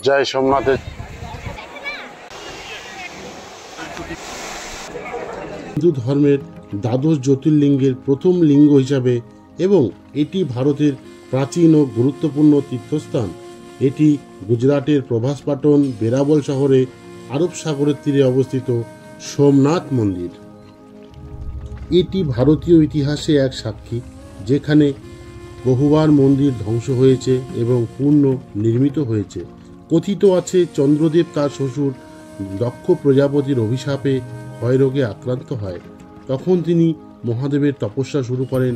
জয় সোমনাথের। হিন্দু ধর্মের দ্বাদশ জ্যোতির্লিঙ্গের প্রথম লিঙ্গ হিসাবে এবং এটি ভারতের প্রাচীন ও গুরুত্বপূর্ণ তীর্থস্থান। এটি গুজরাটের প্রভাসপাটন বেরাবল শহরে আরব সাগরের তীরে অবস্থিত সোমনাথ মন্দির। এটি ভারতীয় ইতিহাসে এক সাক্ষী, যেখানে বহুবার মন্দির ধ্বংস হয়েছে এবং পুনঃ নির্মিত হয়েছে। কথিত আছে চন্দ্রদেব তার শ্বশুর দক্ষ প্রজাপতির অভিশাপে ক্ষয়রোগে আক্রান্ত হয়। তখন তিনি মহাদেবের তপস্যা শুরু করেন।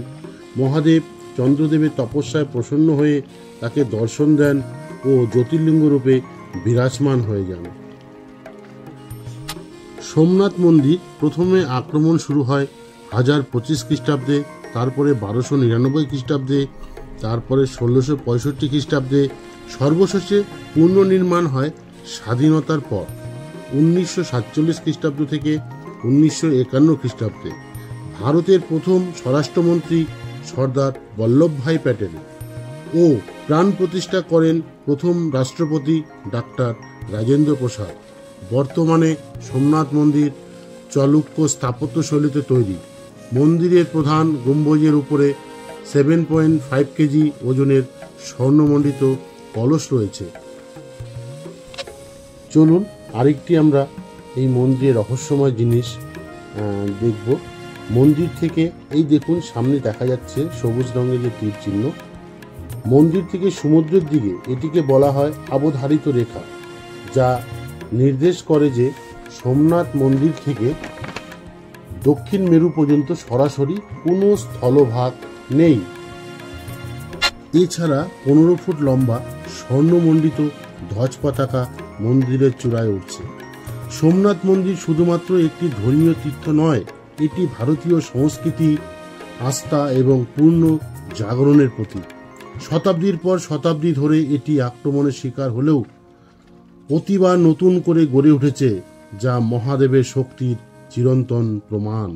মহাদেব চন্দ্রদেবের তপস্যায় প্রসন্ন হয়ে তাকে দর্শন দেন ও জ্যোতির্লিঙ্গ রূপে বিরাজমান হয়ে যান। সোমনাথ মন্দির প্রথমে আক্রমণ শুরু হয় 1025 খ্রিস্টাব্দে, তারপরে 1299 খ্রিস্টাব্দে, তারপরে 1665 খ্রিস্টাব্দে, সর্বশেষে পুনর্নির্মাণ হয় স্বাধীনতার পর 1947 খ্রিস্টাব্দ থেকে 1951 খ্রিস্টাব্দে। ভারতের প্রথম স্বরাষ্ট্রমন্ত্রী সর্দার বল্লভভাই প্যাটেল ও প্রাণ প্রতিষ্ঠা করেন প্রথম রাষ্ট্রপতি ডাক্তার রাজেন্দ্র প্রসাদ। বর্তমানে সোমনাথ মন্দির চালুক্য স্থাপত্যশৈলীতে তৈরি। মন্দিরের প্রধান গম্বুজের উপরে 7.5 কেজি ওজনের স্বর্ণমণ্ডিত কলস রয়েছে। চলুন আরেকটি আমরা এই মন্দিরের রহস্যময় জিনিস দেখব। মন্দির থেকে এই দেখুন সামনে দেখা যাচ্ছে সবুজ রঙের যে তীর চিহ্ন। মন্দির থেকে সমুদ্রের দিকে এটিকে বলা হয় অবধারিত রেখা, যা নির্দেশ করে যে সোমনাথ মন্দির থেকে দক্ষিণ মেরু পর্যন্ত সরাসরি কোনো স্থলভাগ নেই। এছাড়া 15 ফুট লম্বা স্বর্ণমণ্ডিত ধ্বজ পতাকা মন্দিরের চূড়ায় উঠছে। সোমনাথ মন্দির শুধুমাত্র একটি ধর্মীয় তীর্থ নয়, এটি ভারতীয় সংস্কৃতি, আস্থা এবং পূর্ণ জাগরণের প্রতীক। শতাব্দীর পর শতাব্দী ধরে এটি আক্রমণের শিকার হলেও প্রতিবার নতুন করে গড়ে উঠেছে, যা মহাদেবের শক্তির চিরন্তন প্রমাণ।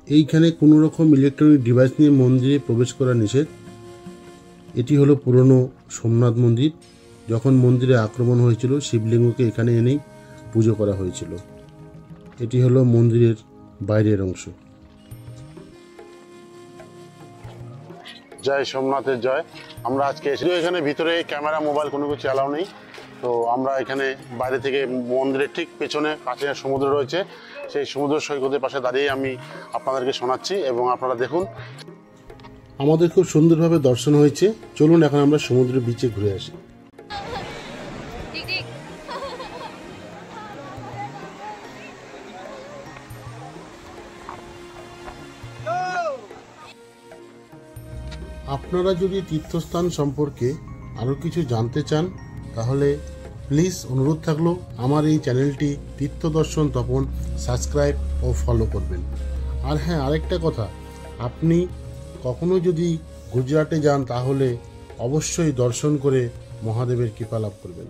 এইখানে কোনো রকম ইলেকট্রনিক ডিভাইস নিয়ে মন্দিরে প্রবেশ করা নিষেধ। এটি হলো পুরনো সোমনাথ মন্দির। যখন মন্দিরে আক্রমণ হয়েছিল, শিবলিঙ্গকে এখানে এনেই পুজো করা হয়েছিল। এটি হলো মন্দিরের বাইরের অংশ। জয় সোমনাথের জয়। আমরা আজকে এসেছি এখানে, ভিতরে ক্যামেরা মোবাইল কোনো কিছু অ্যালাউ নেই। তো আমরা এখানে বাইরে থেকে মন্দিরের ঠিক পেছনে কাছে সমুদ্র রয়েছে, সেই সমুদ্র সৈকতের পাশে দাঁড়িয়ে আমি আপনাদেরকে শোনাচ্ছি এবং আপনারা দেখুন। আমাদের খুব সুন্দরভাবে দর্শন হয়েছে। চলুন এখন আমরা সমুদ্রের বিচে ঘুরে আসি। আপনারা যদি তীর্থস্থান সম্পর্কে আরও কিছু জানতে চান, তাহলে প্লিজ অনুরোধ থাকলো আমার এই চ্যানেলটি তীর্থ দর্শন তপন সাবস্ক্রাইব ও ফলো করবেন। আর হ্যাঁ, আরেকটা কথা, আপনি কখনো যদি গুজরাটে যান তাহলে অবশ্যই দর্শন করে মহাদেবের কৃপা লাভ করবেন।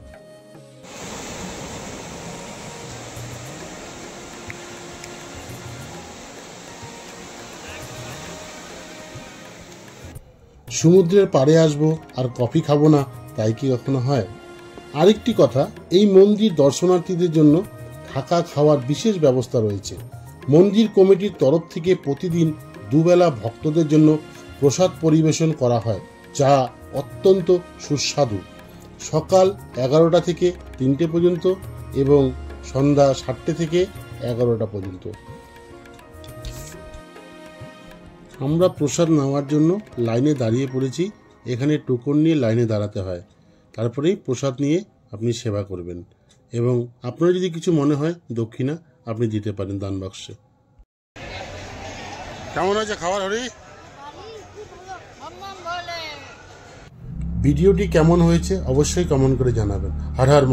সমুদ্রের পাড়ে আসবো আর কফি খাবো না, তাই কি কখনো হয়? আরেকটি কথা, এই মন্দির দর্শনার্থীদের জন্য থাকা খাওয়ার বিশেষ ব্যবস্থা রয়েছে। মন্দির কমিটির তরফ থেকে প্রতিদিন দুবেলা ভক্তদের জন্য প্রসাদ পরিবেশন করা হয়, যা অত্যন্ত সুস্বাদু। সকাল 11টা থেকে 3টে পর্যন্ত এবং সন্ধ্যা 7টে থেকে 11টা পর্যন্ত। আমরা প্রসাদ নেওয়ার জন্য লাইনে দাঁড়িয়ে পড়েছি। এখানে টোকন নিয়ে লাইনে দাঁড়াতে হয়, তারপরেই প্রসাদ নিয়ে আপনি সেবা করবেন এবং আপনার যদি কিছু মনে হয় দক্ষিণা আপনি দিতে পারেন দান বাক্সে। কেমন হয়েছে খাবার হরি? ভিডিওটি কেমন হয়েছে অবশ্যই কমেন্ট করে জানাবেন। হর হর